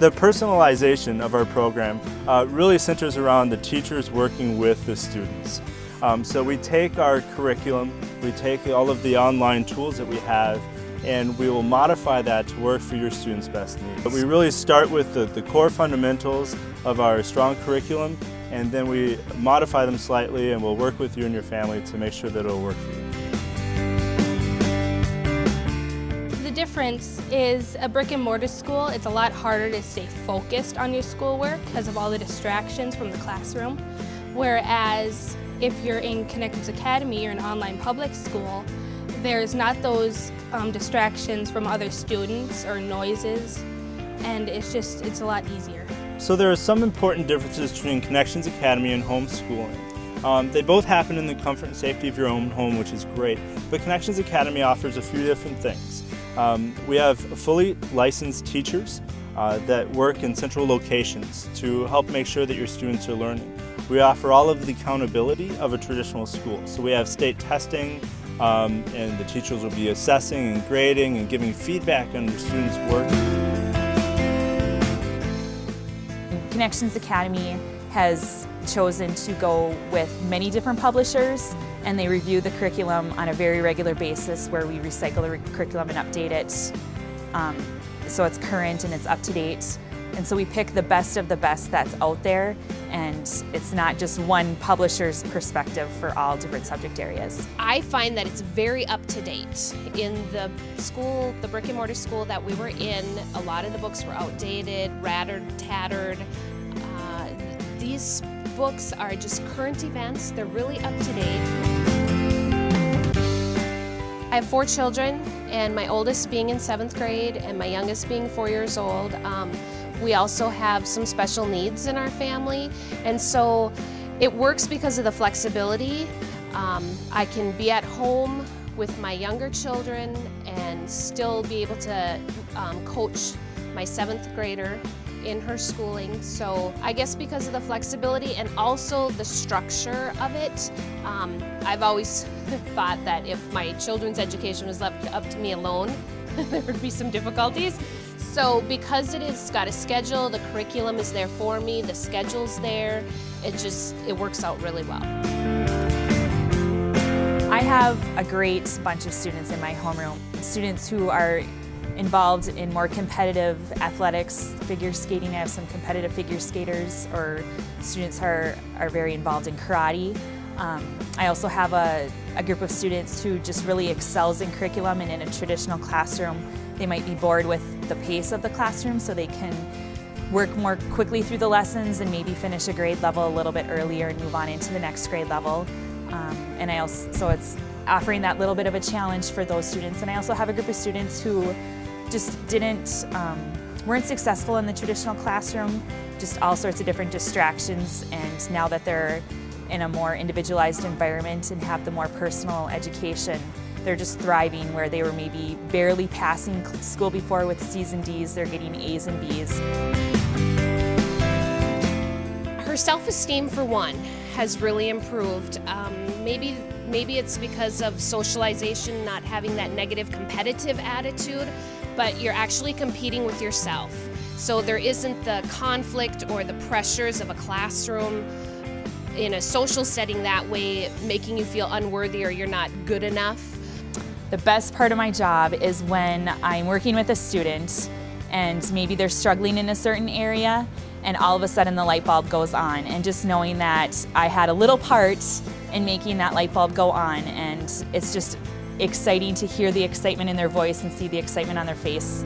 The personalization of our program really centers around the teachers working with the students. So we take our curriculum, we take all of the online tools that we have, and we will modify that to work for your students' best needs. But we really start with the core fundamentals of our strong curriculum, and then we modify them slightly, and we'll work with you and your family to make sure that it'll work for you. The difference is a brick and mortar school, it's a lot harder to stay focused on your schoolwork because of all the distractions from the classroom. Whereas if you're in Connections Academy or an online public school, there's not those distractions from other students or noises, and it's a lot easier. So there are some important differences between Connections Academy and homeschooling. They both happen in the comfort and safety of your own home, which is great, but Connections Academy offers a few different things. We have fully licensed teachers that work in central locations to help make sure that your students are learning. We offer all of the accountability of a traditional school. So we have state testing, and the teachers will be assessing and grading and giving feedback on your students' work. Connections Academy has chosen to go with many different publishers, and they review the curriculum on a very regular basis where we recycle the curriculum and update it so it's current and it's up to date. And so we pick the best of the best that's out there, and it's not just one publisher's perspective for all different subject areas. I find that it's very up to date. In the school, the brick and mortar school that we were in, a lot of the books were outdated, rattered, tattered. These books are just current events. They're really up to date. I have 4 children, and my oldest being in 7th grade and my youngest being 4 years old. We also have some special needs in our family, and so it works because of the flexibility. I can be at home with my younger children and still be able to coach my 7th grader in her schooling. So I guess because of the flexibility and also the structure of it, I've always thought that if my children's education was left up to me alone, there would be some difficulties. So because it's got a schedule, the curriculum is there for me, the schedule's there, it works out really well. I have a great bunch of students in my homeroom. Students who are involved in more competitive athletics, figure skating. I have some competitive figure skaters, or students are very involved in karate. I also have a group of students who just really excels in curriculum, and in a traditional classroom they might be bored with the pace of the classroom, so they can work more quickly through the lessons and maybe finish a grade level a little bit earlier and move on into the next grade level. So it's offering that little bit of a challenge for those students. And I also have a group of students who just weren't successful in the traditional classroom, just all sorts of different distractions, and now that they're in a more individualized environment and have the more personal education, they're just thriving. Where they were maybe barely passing school before with C's and D's, they're getting A's and B's. Her self-esteem, for one, has really improved. Maybe it's because of socialization, not having that negative competitive attitude, but you're actually competing with yourself. So there isn't the conflict or the pressures of a classroom in a social setting that way, making you feel unworthy or you're not good enough. The best part of my job is when I'm working with a student and maybe they're struggling in a certain area, and all of a sudden the light bulb goes on, and just knowing that I had a little part in making that light bulb go on, and it's just exciting to hear the excitement in their voice and see the excitement on their face.